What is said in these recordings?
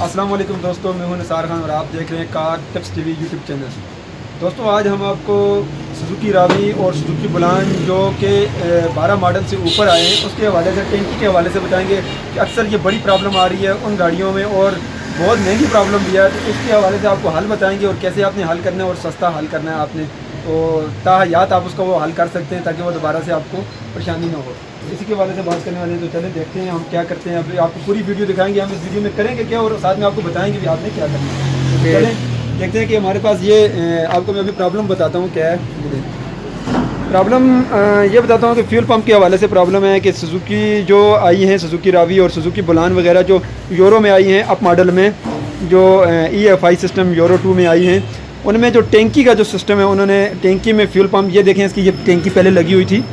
अस्सलाम वालेकुम दोस्तों, मैं हूं निसार खान और आप देख रहे हैं car tips TV YouTube channel. दोस्तों आज हम आपको सुजुकी रावी और सुजुकी बुलान जो कि 12 मॉडल से ऊपर आए हैं उसके हवाले से, टैंकी के हवाले से बताएंगे कि अक्सर ये बड़ी प्रॉब्लम आ रही है उन गाड़ियों में और बहुत महंगी प्रॉब्लम भी है। तो इसके हवाले से आपको हल बताएंगे और कैसे आपने हल करना है और सस्ता हल करना है आपने, तो ताहयात आप उसका वो हल कर सकते हैं ताकि वो दोबारा से आपको परेशानी ना हो। इसी के बारे में बात करने वाले हैं, तो चले देखते हैं हम क्या करते हैं। अभी आपको पूरी वीडियो दिखाएंगे, हम इस वीडियो में करेंगे क्या और साथ में आपको बताएंगे भी आपने क्या करना है। तो चलें देखते हैं कि हमारे पास ये आपको मैं अभी प्रॉब्लम बताता हूँ क्या है। प्रॉब्लम ये बताता हूँ कि फ्यूल पंप के हवाले से प्रॉब्लम है कि सुजुकी जो आई हैं, सुजुकी रावी और सुजुकी बुलान वगैरह जो यूरो में आई हैं, अप मॉडल में जो EFI सिस्टम यूरो 2 में आई हैं, उनमें जो टैंकी का जो सिस्टम है, उन्होंने टैंकी में फ्यूल पंप, ये देखें इसकी ये टैंकी पहले लगी हुई थी,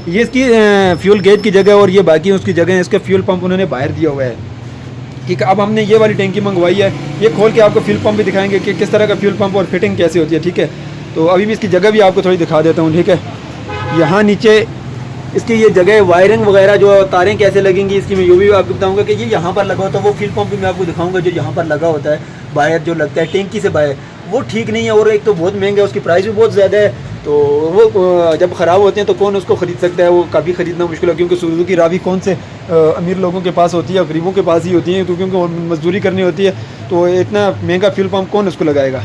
ये इसकी फ्यूल गेज की जगह और ये बाकी उसकी जगह है, इसका फ्यूल पंप उन्होंने बाहर दिया हुआ है। ठीक है, अब हमने ये वाली टैंकी मंगवाई है, ये खोल के आपको फ्यूल पंप भी दिखाएंगे कि किस तरह का फ्यूल पंप और फिटिंग कैसे होती है। ठीक है, तो अभी भी इसकी जगह भी आपको थोड़ी दिखा देता हूँ। ठीक है, यहाँ नीचे इसकी ये जगह वायरिंग वगैरह जो तारें कैसे लगेंगी इसकी मैं ये भी आपको बताऊँगा कि ये यहाँ पर लगा होता है, वो फ्यूल पंप भी मैं आपको दिखाऊँगा जो यहाँ पर लगा होता है, बाहर जो लगता है टैंकी से बाहर, वो ठीक नहीं है और एक तो बहुत महंगा है, उसकी प्राइस भी बहुत ज़्यादा है। तो वो जब ख़राब होते हैं तो कौन उसको ख़रीद सकता है, वो काफ़ी ख़रीदना मुश्किल है, क्योंकि सुजुकी रावी कौन से अमीर लोगों के पास होती है, गरीबों के पास ही होती है, तो क्योंकि मजदूरी करनी होती है, तो इतना महंगा फ्यूल पंप कौन उसको लगाएगा।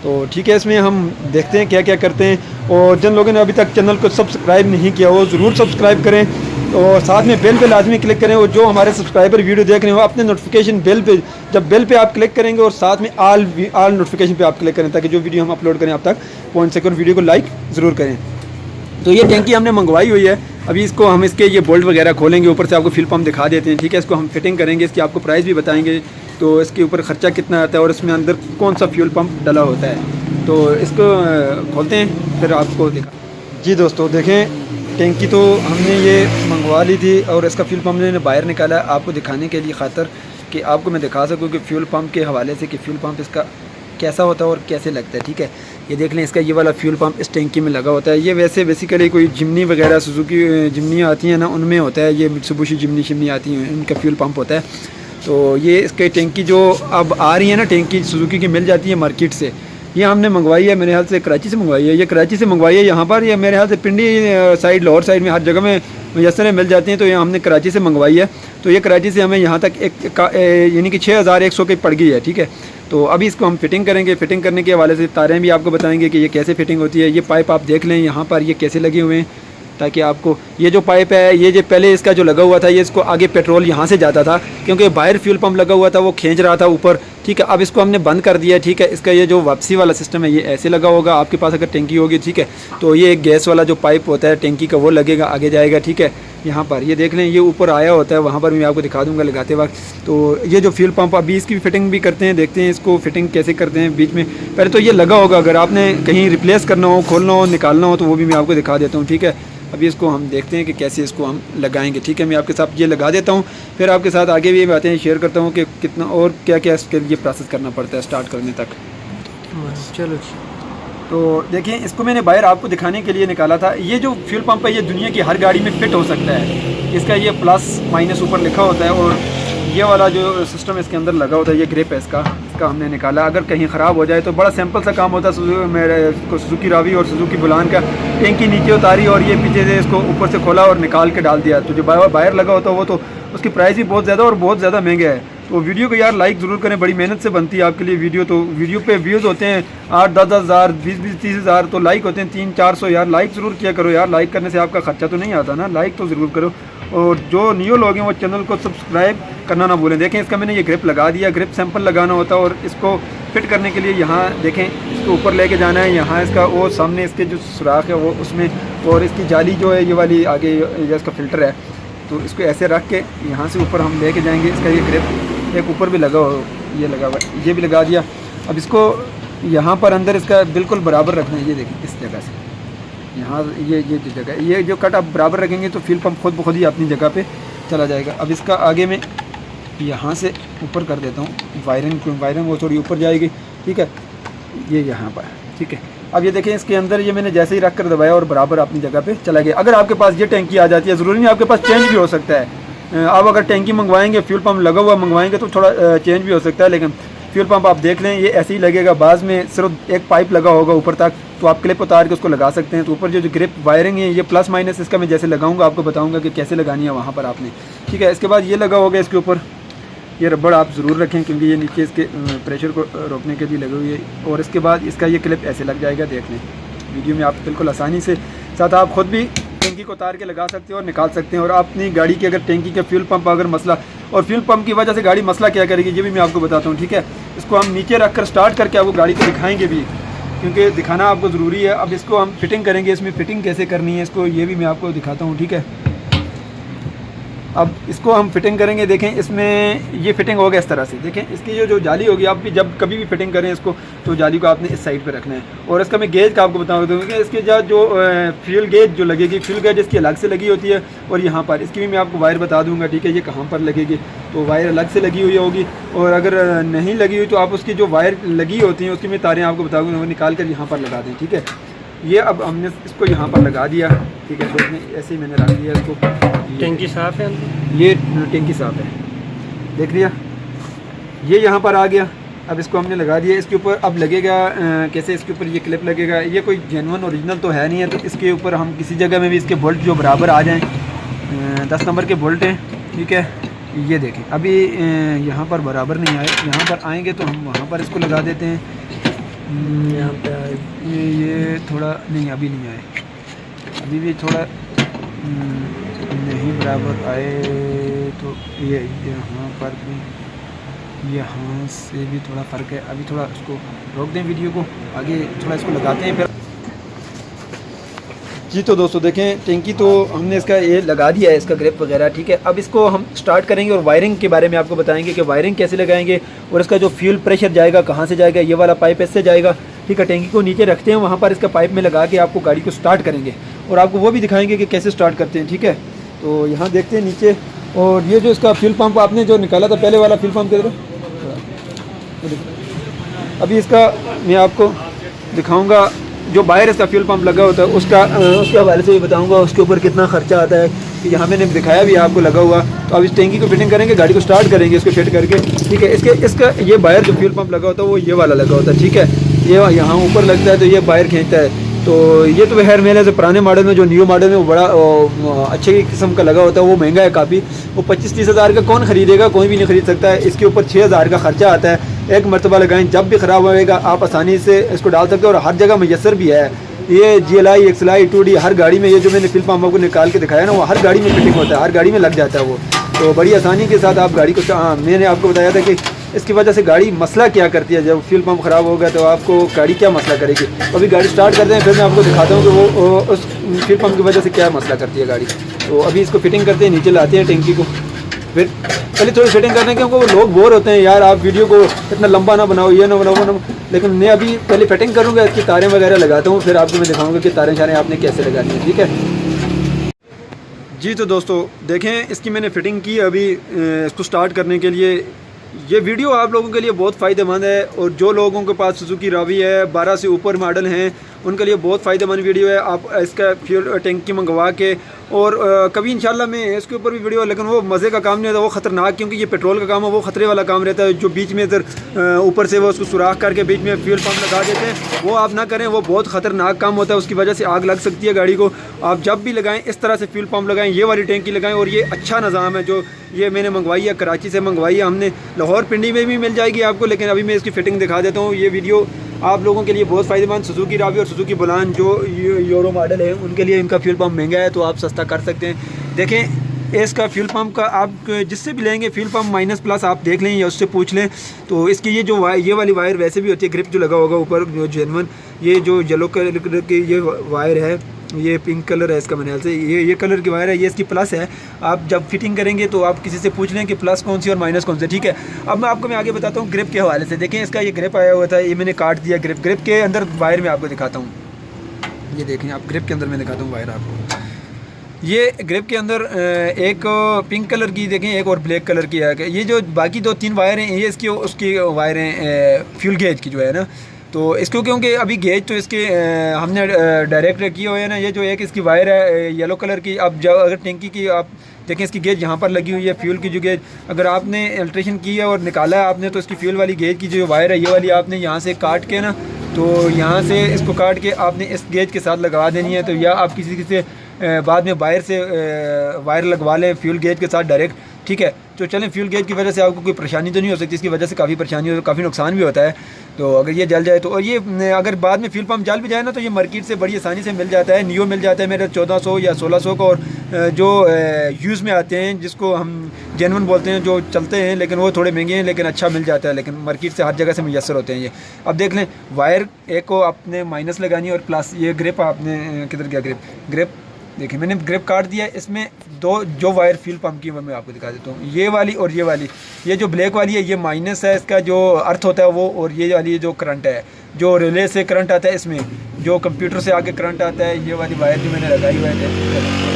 तो ठीक है, इसमें हम देखते हैं क्या क्या करते हैं। और जिन लोगों ने अभी तक चैनल को सब्सक्राइब नहीं किया वो ज़रूर सब्सक्राइब करें और साथ में बेल पे लाजमी क्लिक करें। और जो हमारे सब्सक्राइबर वीडियो देख रहे हैं वो अपने नोटिफिकेशन बेल पे, जब बेल पे आप क्लिक करेंगे और साथ में आल नोटिफिकेशन पे आप क्लिक करें ताकि जो वीडियो हम अपलोड करें आप तक पहुँच सके, और वीडियो को लाइक ज़रूर करें। तो ये टैंकी हमने मंगवाई हुई है, अभी इसको हम इसके ये बोल्ट वगैरह खोलेंगे, ऊपर से आपको फ्यूल पंप दिखा देते हैं। ठीक है, इसको हम फिटिंग करेंगे, इसकी आपको प्राइस भी बताएंगे, तो इसके ऊपर ख़र्चा कितना आता है और इसमें अंदर कौन सा फ्यूल पंप डला होता है। तो इसको खोलते हैं फिर आपको दिखा। जी दोस्तों देखें, टैंकी तो हमने ये मंगवा ली थी और इसका फ्यूल पंप मैंने बाहर निकाला है आपको दिखाने के लिए खातर कि आपको मैं दिखा सकूँ कि फ्यूल पंप के हवाले से कि फ्यूल पंप इसका कैसा होता है और कैसे लगता है। ठीक है, ये देख लें, इसका ये वाला फ्यूल पंप इस टैंकी में लगा होता है। ये वैसे बेसिकली कोई जिमनी वगैरह सुजुकी जिमनियाँ आती हैं ना, उनमें होता है, ये मित्सुबिशी जिमनी शिमनी आती हैं, इनका फ्यूल पंप होता है। तो ये इसके टैंकी जो अब आ रही है ना, टैंकी सुजुकी की मिल जाती है मार्केट से, ये हमने मंगवाई है, मेरे ख्याल से कराची से मंगवाई है, ये कराची से मंगवाई है। यहाँ पर ये मेरे ख्याल से पिंडी साइड, लाहौर साइड में हर जगह में मैसर मिल जाती हैं, तो ये हमने कराची से मंगवाई है। तो ये कराची से हमें यहाँ तक यानी कि 6100 की पड़ गई है। ठीक है, तो अभी इसको हम फिटिंग करेंगे। फिटिंग करने के हवाले से तारें भी आपको बताएंगे कि ये कैसे फिटिंग होती है। ये पाइप आप देख लें यहाँ पर ये कैसे लगे हुए हैं, ताकि आपको ये जो पाइप है, ये जो पहले इसका जो लगा हुआ था, ये इसको आगे पेट्रोल यहाँ से जाता था क्योंकि बाहर फ्यूल पंप लगा हुआ था, वो खींच रहा था ऊपर। ठीक है, अब इसको हमने बंद कर दिया। ठीक है, इसका ये जो वापसी वाला सिस्टम है ये ऐसे लगा होगा आपके पास अगर टैंकी होगी। ठीक है, तो ये एक गैस वाला जो पाइप होता है टैंकी का वो लगेगा, आगे जाएगा। ठीक है, यहाँ पर ये देख लें, ये ऊपर आया होता है, वहाँ पर मैं आपको दिखा दूँगा लगाते वक्त। तो ये जो फ्यूल पंप अभी इसकी फिटिंग भी करते हैं, देखते हैं इसको फिटिंग कैसे करते हैं। बीच में पहले तो ये लगा होगा, अगर आपने कहीं रिप्लेस करना हो, खोलना हो, निकालना हो, तो वो भी मैं आपको दिखा देता हूँ। ठीक है, अभी इसको हम देखते हैं कि कैसे इसको हम लगाएंगे। ठीक है, मैं आपके साथ ये लगा देता हूँ, फिर आपके साथ आगे भी ये बातें शेयर करता हूँ कि कितना और क्या क्या इसके लिए प्रोसेस करना पड़ता है स्टार्ट करने तक। चलो तो देखिए, इसको मैंने बाहर आपको दिखाने के लिए निकाला था। ये जो फ्यूल पंप है ये दुनिया की हर गाड़ी में फिट हो सकता है, इसका ये प्लस माइनस ऊपर लिखा होता है और ये वाला जो सिस्टम इसके अंदर लगा होता है, ये ग्रिप है इसका हमने निकाला। अगर कहीं ख़राब हो जाए तो बड़ा सिंपल सा काम होता है। मेरे को सुजुकी रावी और सुजुकी बुलान का टैंकी नीचे उतारी और ये पीछे से इसको ऊपर से खोला और निकाल के डाल दिया। तो जो बाहर लगा होता है वो तो उसकी प्राइस भी बहुत ज़्यादा और बहुत ज़्यादा महंगा है। तो वीडियो को यार लाइक ज़रूर करें, बड़ी मेहनत से बनती है आपके लिए वीडियो। तो वीडियो पे व्यूज़ होते हैं 8-10 हज़ार, 20-30 हज़ार, तो लाइक होते हैं 300-400। यार लाइक ज़रूर किया करो यार, लाइक करने से आपका ख़र्चा तो नहीं आता ना, लाइक तो ज़रूर करो। और जो न्यू लोग हैं वो चैनल को सब्सक्राइब करना ना भूलें। देखें, इसका मैंने ये ग्रिप लगा दिया, ग्रिप सैंपल लगाना होता है और इसको फिट करने के लिए यहाँ देखें, इसको ऊपर लेके जाना है। यहाँ इसका वो सामने इसके जो सुराख है वो उसमें, और इसकी जाली जो है ये वाली आगे ये इसका फ़िल्टर है, तो इसको ऐसे रख के यहाँ से ऊपर हम लेके जाएंगे। इसका ये ग्रिप एक ऊपर भी लगा हो, ये लगा हुआ है, ये भी लगा दिया। अब इसको यहाँ पर अंदर इसका बिल्कुल बराबर रखना है। ये देखें, इस जगह से यहाँ ये जो जगह, ये जो कट आप बराबर रखेंगे तो फ्यूल पंप खुद ब खुद ही अपनी जगह पे चला जाएगा। अब इसका आगे में यहाँ से ऊपर कर देता हूँ, वायरिंग वो थोड़ी ऊपर जाएगी। ठीक है, ये यहाँ पर। ठीक है, अब ये देखें, इसके अंदर ये मैंने जैसे ही रख कर दबाया और बराबर अपनी जगह पे चला गया। अगर आपके पास ये टैंकी आ जाती है, ज़रूरी नहीं आपके पास चेंज भी हो सकता है, आप अगर टैंकी मंगवाएंगे, फ्यूल पम्प लगा हुआ मंगवाएंगे तो थोड़ा चेंज भी हो सकता है, लेकिन फ्यूल पम्प आप देख लें ये ऐसे ही लगेगा। बाज़ में सिर्फ एक पाइप लगा होगा ऊपर तक, तो आप क्लिप उतार के उसको लगा सकते हैं। तो ऊपर जो ग्रिप वायरिंग है ये प्लस माइनस इसका मैं जैसे लगाऊंगा आपको बताऊंगा कि कैसे लगानी है वहाँ पर आपने, ठीक है। इसके बाद ये लगा होगा इसके ऊपर, ये रबड़ आप ज़रूर रखें क्योंकि ये नीचे इसके प्रेशर को रोकने के लिए लगी हुई है। और इसके बाद इसका ये क्लिप ऐसे लग जाएगा, देख लें वीडियो में आप बिल्कुल आसानी से। साथ आप ख़ुद भी टैंकी को उतार के लगा सकते हैं और निकाल सकते हैं। और अपनी गाड़ी की अगर टैंकी का फ्यूल पंप अगर मसला, और फ्यूल पंप की वजह से गाड़ी मसला क्या करेगी ये भी मैं आपको बताता हूँ, ठीक है। इसको हम नीचे रख कर स्टार्ट करके आपको गाड़ी को दिखाएंगे भी, क्योंकि दिखाना आपको ज़रूरी है। अब इसको हम फिटिंग करेंगे, इसमें फ़िटिंग कैसे करनी है इसको ये भी मैं आपको दिखाता हूँ, ठीक है। अब इसको हम फिटिंग करेंगे, देखें इसमें ये फिटिंग होगा इस तरह से, देखें इसकी जो जाली होगी, आप भी जब कभी भी फिटिंग करें इसको तो जाली को आपने इस साइड पे रखना है। और इसका मैं गेज का आपको बताऊँ तो इसके जो फ्यूल गेज जो लगेगी, फ्यूल गेज इसकी अलग से लगी होती है और यहाँ पर इसकी भी मैं आपको वायर बता दूँगा, ठीक है, ये कहाँ पर लगेगी। तो वायर अलग से लगी हुई होगी, और अगर नहीं लगी हुई तो आप उसकी जो वायर लगी होती हैं उसकी मैं तारें आपको बताऊँगा, वो निकाल कर यहाँ पर लगा दें, ठीक है। ये अब हमने इसको यहाँ पर लगा दिया, ठीक है। तो इसमें ऐसे ही मैंने रख दिया इसको। टैंकी साफ़ है, ये टैंकी साफ़ है, देख लिया, ये यहाँ पर आ गया। अब इसको हमने लगा दिया, इसके ऊपर अब लगेगा कैसे, इसके ऊपर ये क्लिप लगेगा। ये कोई जेन्युइन ओरिजिनल तो है नहीं है, तो इसके ऊपर हम किसी जगह में भी इसके बोल्ट जो बराबर आ जाएँ, 10 नंबर के बोल्ट हैं, ठीक है। ये देखें अभी यहाँ पर बराबर नहीं आए, यहाँ पर आएंगे तो हम वहाँ पर इसको लगा देते हैं। यहाँ पे ये थोड़ा नहीं, अभी नहीं आए, अभी भी थोड़ा नहीं बराबर आए, तो ये यहाँ पर भी, यहाँ से भी थोड़ा फ़र्क है। अभी थोड़ा इसको रोक दें वीडियो को, आगे थोड़ा इसको लगाते हैं फिर। जी तो दोस्तों देखें टैंकी तो हमने इसका ये लगा दिया है, इसका ग्रिप वगैरह, ठीक है। अब इसको हम स्टार्ट करेंगे और वायरिंग के बारे में आपको बताएंगे कि वायरिंग कैसे लगाएंगे और इसका जो फ्यूल प्रेशर जाएगा कहाँ से जाएगा, ये वाला पाइप इससे जाएगा, ठीक है। टैंकी को नीचे रखते हैं, वहाँ पर इसका पाइप में लगा के आपको गाड़ी को स्टार्ट करेंगे और आपको वो भी दिखाएंगे कि कैसे स्टार्ट करते हैं, ठीक है। तो यहाँ देखते हैं नीचे, और ये जो इसका फ्यूल पंप आपने जो निकाला था पहले वाला फ्यूल पंप किधर है, अभी इसका मैं आपको दिखाऊंगा। जो बाहर इसका फ्यूल पंप लगा होता है उसके हवाले से भी बताऊंगा उसके ऊपर कितना खर्चा आता है, कि यहाँ मैंने दिखाया भी आपको लगा हुआ। तो अब इस टैंकी को फिटिंग करेंगे, गाड़ी को स्टार्ट करेंगे इसको फिट करके, ठीक है। इसका ये बाहर जो फ्यूल पंप लगा होता है वो ये वाला लगा होता है, ठीक है। ये यहाँ ऊपर लगता है तो ये बाहर खींचता है। तो ये तो खैर मेरे से पुराने मॉडल में, जो न्यू मॉडल में वो बड़ा अच्छे किस्म का लगा होता है, वो महंगा है काफ़ी। वो 25-30 हज़ार का कौन ख़रीदेगा, कोई भी नहीं ख़रीद सकता है। इसके ऊपर 6 हज़ार का खर्चा आता है। एक मरतबा लगाएं, जब भी ख़राब होएगा आप आसानी से इसको डाल सकते हो, और हर जगह मैसर भी है। ये GLI, XLI, 2D हर गाड़ी में, ये जो मैंने फ्यूल पंप आपको निकाल के दिखाया ना, वो हर गाड़ी में फिटिंग होता है, हर गाड़ी में लग जाता है वो। तो बड़ी आसानी के साथ आप गाड़ी को, मैंने आपको बताया था कि इसकी वजह से गाड़ी मसला क्या करती है। जब फ्यूल पंप ख़राब होगा तो आपको गाड़ी क्या मसला करेगी। अभी गाड़ी स्टार्ट करते हैं, फिर मैं आपको दिखाता हूँ कि वो उस फ्यूल पंप की वजह से क्या मसला करती है गाड़ी। तो अभी इसको फिटिंग करते हैं, नीचे लाते हैं टैंकी को, फिर पहले थोड़ी फिटिंग करने, क्योंकि वो लोग बोर होते हैं, यार आप वीडियो को इतना लंबा ना बनाओ, ये ना बनाओ, लेकिन मैं अभी पहले फिटिंग करूँगा, इसकी तारें वगैरह लगाता हूँ, फिर आपको मैं दिखाऊँगा कि तारें शारें आपने कैसे लगानी है, ठीक है। जी तो दोस्तों देखें इसकी मैंने फ़िटिंग की अभी इसको स्टार्ट करने के लिए। ये वीडियो आप लोगों के लिए बहुत फ़ायदेमंद है, और जो लोगों के पास सुजुकी रावी है, 12 से ऊपर मॉडल हैं, उनके लिए बहुत फ़ायदेमंद वीडियो है। आप इसका फ्यूल टैंकी मंगवा के, और कभी इंशाल्लाह मैं इसके ऊपर भी वीडियो, लेकिन वो मज़े का काम नहीं होता, वो ख़तरनाक, क्योंकि ये पेट्रोल का काम है, वो ख़तरे वाला काम रहता है। जो बीच में इधर ऊपर से वो उसको सुराख करके बीच में फ्यूल पंप लगा देते हैं, वो आप ना करें, वो बहुत ख़तरनाक काम होता है। उसकी वजह से आग लग सकती है गाड़ी को। आप जब भी लगाएं इस तरह से फ्यूल पंप लगाएं, ये वाली टैंकी लगाएं। और ये अच्छा निज़ाम है, जो ये मैंने मंगवाई है, कराची से मंगवाई है हमने, लाहौर पिंडी में भी मिल जाएगी आपको, लेकिन अभी मैं इसकी फ़िटिंग दिखा देता हूँ। ये वीडियो आप लोगों के लिए बहुत फ़ायदेमंद। सुजुकी रावी और सुजुकी बुलान जो यूरो मॉडल है, उनके लिए इनका फ्यूल पंप महंगा है, तो आप सस्ता कर सकते हैं। देखें इसका फ्यूल पंप का आप जिससे भी लेंगे फ्यूल पंप माइनस प्लस आप देख लें या उससे पूछ लें, तो इसकी ये जो ये वाली वायर वैसे भी होती है, ग्रिप जो लगा होगा ऊपर जो जेन्युइन, ये जो येलो कलर की ये वायर है, ये पिंक कलर है इसका, मेरे ख्याल से ये कलर की वायर है, ये इसकी प्लस है। आप जब फिटिंग करेंगे तो आप किसी से पूछ लें कि प्लस कौन सी और माइनस कौन सी, ठीक है। अब मैं आपको आगे बताता हूँ ग्रिप के हवाले से। देखें इसका ये ग्रिप आया हुआ था, ये मैंने काट दिया। ग्रिप के अंदर वायर में आपको दिखाता हूँ, ये देखें आप, ग्रिप के अंदर मैं दिखाता हूँ वायर आपको। ये ग्रिप के अंदर एक पिंक कलर की देखें, एक और ब्लैक कलर की है। ये जो बाकी 2-3 वायर हैं, ये इसकी उसकी वायर हैं फ्यूल गेज की जो है ना। तो इसको क्योंकि अभी गेज तो इसके हमने डायरेक्ट किए हुए हैं ना। ये जो एक इसकी वायर है येलो कलर की, अब जब अगर टैंकी की आप देखें इसकी गेज यहाँ पर लगी हुई है, फ्यूल की जो गेज अगर आपने अल्ट्रेशन की है और निकाला है आपने, तो इसकी फ्यूल वाली गेज की जो वायर है ये वाली आपने यहाँ से काट के ना, तो यहाँ से इसको काट के आपने इस गेज के साथ लगवा देनी है। तो या आप किसी से बाद में वायर लगवा लें फ्यूल गेज के साथ डायरेक्ट, ठीक है। तो चलें, फ्यूल गेज की वजह से आपको कोई परेशानी तो नहीं हो सकती, इसकी वजह से काफ़ी परेशानी हो, काफ़ी नुकसान भी होता है। तो अगर ये जल जाए तो, और ये अगर बाद में फ्यूल पम्प जल भी जाए ना, तो ये मार्केट से बड़ी आसानी से मिल जाता है। नियो मिल जाता है मेरे 1400 या 1600 का, और जो यूज़ में आते हैं जिसको हम जेन्युइन बोलते हैं, जो चलते हैं लेकिन वो थोड़े महंगे हैं, लेकिन अच्छा मिल जाता है, लेकिन मार्केट से हर जगह से मुयसर होते हैं ये। अब देख लें, वायर एक को आपने माइनस लगानी है और प्लस ये ग्रिप आपने किधर गया, ग्रिप देखिए मैंने ग्रिप काट दिया। इसमें दो जो वायर फ्यूल पंप की मैं आपको दिखा देता हूँ, ये वाली और ये वाली। ये जो ब्लैक वाली है ये माइनस है, इसका जो अर्थ होता है वो, और ये वाली जो करंट है, जो रिले से करंट आता है, इसमें जो कंप्यूटर से आगे करंट आता है, ये वाली वायर जो मैंने लगाई हुई है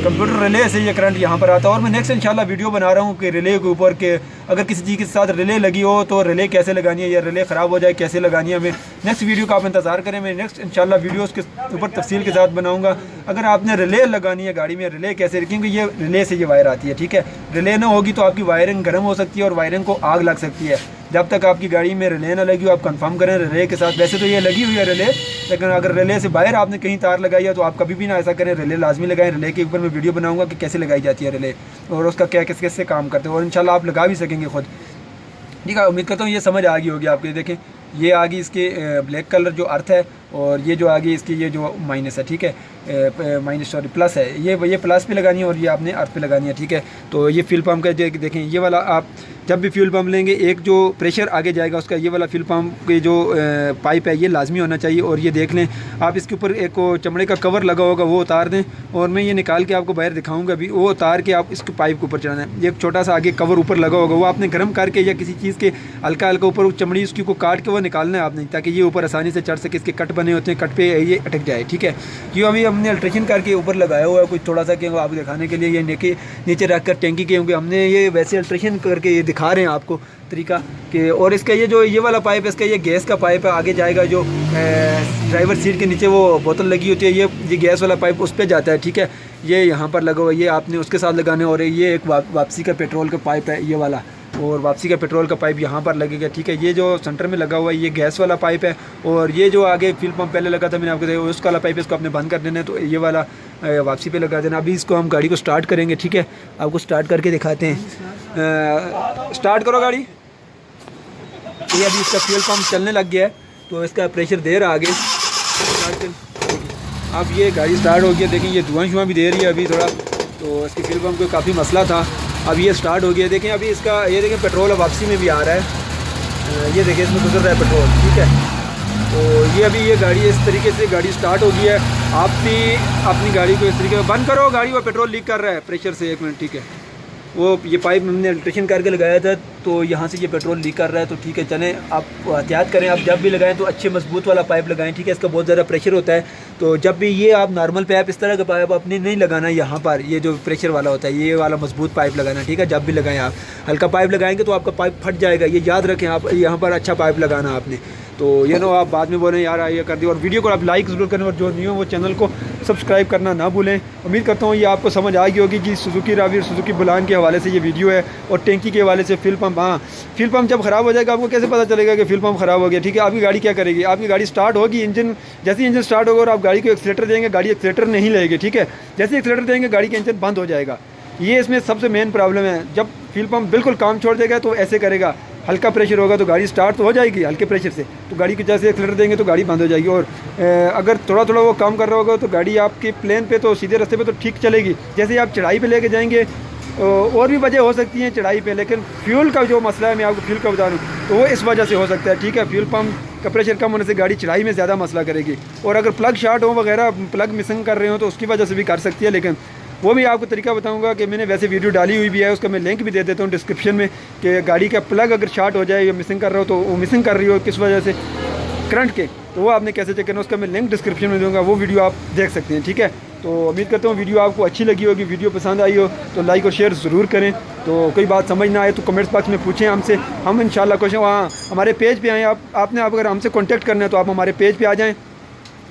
कंप्यूटर रिले से ये करंट यहाँ पर आता है। और मैं नेक्स्ट इंशाल्लाह वीडियो बना रहा हूँ कि रिले के ऊपर के अगर किसी चीज़ के साथ रिले लगी हो तो रिले कैसे लगानी है, या रिले ख़राब हो जाए कैसे लगानी है। हमें नेक्स्ट वीडियो का आप इंतज़ार करें, मैं नेक्स्ट इंशाल्लाह वीडियो उसके ऊपर तफसील के साथ बनाऊँगा। अगर आपने रिले लगानी है गाड़ी में, रिले कैसे, क्योंकि ये रिले से ये वायर आती है, ठीक है। रिले ना होगी तो आपकी वायरिंग गर्म हो सकती है और वायरिंग को आग लग सकती है। जब तक आपकी गाड़ी में रिले ना लगी हो आप कंफर्म करें रिले के साथ। वैसे तो ये लगी हुई है रिले, लेकिन अगर रिले से बाहर आपने कहीं तार लगाई है तो आप कभी भी ना ऐसा करें, रिले लाजमी लगाएं। रिले के ऊपर मैं वीडियो बनाऊंगा कि कैसे लगाई जाती है रिले और उसका क्या किस किस से काम करते हैं, और इंशाल्लाह आप लगा भी सकेंगे खुद, ठीक है। उम्मीद करता हूँ ये समझ आ गई होगी आपके। देखें ये आ गई इसके ब्लैक कलर जो अर्थ है, और ये जो आ गई इसकी ये जो माइनस है, ठीक है, माइनस सॉरी प्लस है, ये प्लस पे लगानी है और ये आपने अर्थ पे लगानी है, ठीक है। तो ये फ्यूल पम्प का देखें ये वाला, आप जब भी फ्यूल पम्प लेंगे एक जो प्रेशर आगे जाएगा उसका, ये वाला फ्यूल पम्प के जो पाइप है ये लाजमी होना चाहिए। और ये देख लें आप, इसके ऊपर एक चमड़े का कवर लगा होगा वो उतार दें, और मैं ये निकाल के आपको बाहर दिखाऊंगा अभी, वो उतार के आप इसको पाइप के ऊपर चढ़ाना है। एक छोटा सा आगे कवर ऊपर लगा होगा वो आपने गर्म करके या किसी चीज़ के हल्का हल्का ऊपर चमड़ी उसकी को काट के वो निकालना है आपने, ताकि ये ऊपर आसानी से चढ़ सके। इसके कट बने होते हैं, कट पे ये अटक जाए, ठीक है। ये अभी हमने अल्ट्रेशन करके ऊपर लगाया हुआ है कुछ थोड़ा सा, क्योंकि आपको दिखाने के लिए ये नीचे रख कर टैंकी के, क्योंकि हमने ये वैसे अल्ट्रेशन करके ये दिखा रहे हैं आपको तरीका कि। और इसका ये जो ये वाला पाइप है, इसका ये गैस का पाइप है, आगे जाएगा जो ड्राइवर सीट के नीचे वो बोतल लगी होती है, ये गैस वाला पाइप उस पर जाता है, ठीक है। ये यहाँ पर लगा हुआ है, ये आपने उसके साथ लगाने। और ये एक वापसी का पेट्रोल का पाइप है ये वाला, और वापसी का पेट्रोल का पाइप यहाँ पर लगेगा, ठीक है। ये जो सेंटर में लगा हुआ है ये गैस वाला पाइप है, और ये जो आगे फ्यूल पंप पहले लगा था मैंने आपको देखा उसका वाला पाइप है, इसको आपने बंद कर देना है, तो ये वाला वापसी पे लगा देना। अभी इसको हम गाड़ी को स्टार्ट करेंगे, ठीक है, आपको स्टार्ट करके दिखाते हैं। स्टार्ट करो गाड़ी। ये अभी इसका फ्यूल पंप चलने लग गया है, तो इसका प्रेशर दे रहा आगे। अब ये गाड़ी स्टार्ट हो गई, देखें ये धुआं भी दे रही है अभी थोड़ा, तो इसके फ्यूल पंप को काफ़ी मसला था। अब ये स्टार्ट हो गया, देखें अभी इसका ये देखें पेट्रोल वापसी में भी आ रहा है, ये देखें इसमें गुजर रहा है पेट्रोल, ठीक है। तो ये अभी ये गाड़ी इस तरीके से गाड़ी स्टार्ट हो गई है। आप भी अपनी गाड़ी को इस तरीके से बंद करो, गाड़ी वो पेट्रोल लीक कर रहा है प्रेशर से, 1 मिनट, ठीक है। वो ये पाइप हमने अल्ट्रेशन करके लगाया था, तो यहाँ से ये पेट्रोल लीक कर रहा है, तो ठीक है चलें आप एहतियात करें। आप जब भी लगाएं तो अच्छे मजबूत वाला पाइप लगाएं, ठीक है। इसका बहुत ज़्यादा प्रेशर होता है, तो जब भी ये आप नॉर्मल पाइप इस तरह का पाइप अपने नहीं लगाना, यहाँ पर ये जो प्रेशर वाला होता है ये वाला मजबूत पाइप लगाना, ठीक है। जब भी लगाएं आप हल्का पाइप लगाएंगे तो आपका पाइप फट जाएगा, ये याद रखें आप। यहाँ पर अच्छा पाइप लगाना आपने, तो ये नो आप बाद में बोलें यार ये कर दिया। और वीडियो को आप लाइक ज़रूर करें, और जो नहीं हो वो चैनल को सब्सक्राइब करना ना भूलें। उम्मीद करता हूँ ये आपको समझ आ गई होगी कि सुजुकी रावी और सुजुकी बुलान के हवाले से ये वीडियो है, और टैंकी के हवाले से फ्यूल पंप। हाँ, फ्यूल पंप जब ख़राब हो जाएगा आपको कैसे पता चलेगा कि फ्यूल पंप ख़राब हो गया, ठीक है। आपकी गाड़ी क्या करेगी, आपकी गाड़ी स्टार्ट होगी, इंजन जैसे ही इंजन स्टार्ट होगा और आप गाड़ी को एक्सीलेटर देंगे, गाड़ी एक्सीलेटर नहीं लेगी, ठीक है। जैसे एक्सीलेटर देंगे गाड़ी का इंजन बंद हो जाएगा। ये इसमें सबसे मेन प्रॉब्लम है। जब फ्यूल पंप बिल्कुल काम छोड़ देगा तो ऐसे करेगा, हल्का प्रेशर होगा तो गाड़ी स्टार्ट तो हो जाएगी हल्के प्रेशर से, तो गाड़ी को जैसे एक्सीलेटर देंगे तो गाड़ी बंद हो जाएगी। और अगर थोड़ा थोड़ा वो काम कर रहा होगा तो गाड़ी आपकी प्लेन पे तो सीधे रास्ते पे तो ठीक चलेगी। जैसे आप चढ़ाई पे लेके जाएंगे, और भी वजह हो सकती हैं चढ़ाई पे, लेकिन फ्यूल का जो मसला है मैं आपको फ्यूल का बता दूँ तो वो इस वजह से हो सकता है, ठीक है। फ्यूल पंप का प्रेशर कम होने से गाड़ी चढ़ाई में ज़्यादा मसला करेगी। और अगर प्लग शॉर्ट हो वगैरह, प्लग मिसिंग कर रहे हो तो उसकी वजह से भी कर सकती है, लेकिन वो भी आपको तरीका बताऊंगा कि मैंने वैसे वीडियो डाली हुई भी है, उसका मैं लिंक भी दे देता हूँ डिस्क्रिप्शन में, कि गाड़ी का प्लग अगर शॉर्ट हो जाए या मिसिंग कर रहा हो तो वो मिसिंग कर रही हो किस वजह से करंट के, तो वो आपने कैसे चेक करना उसका मैं लिंक डिस्क्रिप्शन में दूंगा, वो वीडियो आप देख सकते हैं, ठीक है। तो उम्मीद करता हूँ वीडियो आपको अच्छी लगी होगी। वीडियो पसंद आई हो तो लाइक और शेयर ज़रूर करें। तो कोई बात समझ ना आए तो कमेंट्स बॉक्स में पूछें हमसे, हम इंशाल्लाह कोशिश। हाँ, हमारे पेज पे आएँ, आपने अगर हमसे कॉन्टैक्ट करना है तो आप हमारे पेज पे आ जाएँ।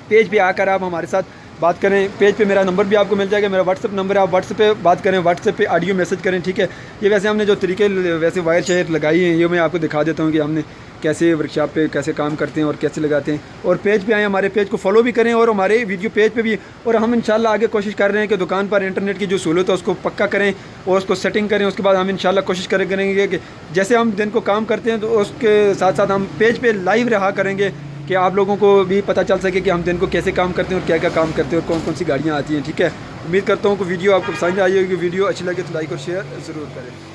पेज पे आकर आप हमारे साथ बात करें। पेज पे मेरा नंबर भी आपको मिल जाएगा, मेरा व्हाट्सअप नंबर है, आप व्हाट्सअप पे बात करें, व्हाट्सअप पे ऑडियो मैसेज करें, ठीक है। ये वैसे हमने जो तरीके वैसे वायर शायर लगाई हैं ये मैं आपको दिखा देता हूँ कि हमने कैसे वर्कशॉप पे कैसे काम करते हैं और कैसे लगाते हैं। और पेज पे आए, हमारे पेज को फॉलो भी करें और हमारे वीडियो पेज पे भी। और हम इंशाल्लाह आगे कोशिश कर रहे हैं कि दुकान पर इंटरनेट की जो सहूलत है उसको पक्का करें और उसको सेटिंग करें। उसके बाद हम इंशाल्लाह कोशिश करेंगे कि जैसे हम दिन को काम करते हैं तो उसके साथ साथ हम पेज पे लाइव रहा करेंगे कि आप लोगों को भी पता चल सके कि हम दिन को कैसे काम करते हैं और क्या क्या काम करते हैं और कौन कौन सी गाड़ियाँ आती हैं, ठीक है। उम्मीद करता हूँ कि वीडियो आपको पसंद आई होगी। वीडियो अच्छी लगे तो लाइक और शेयर ज़रूर करें।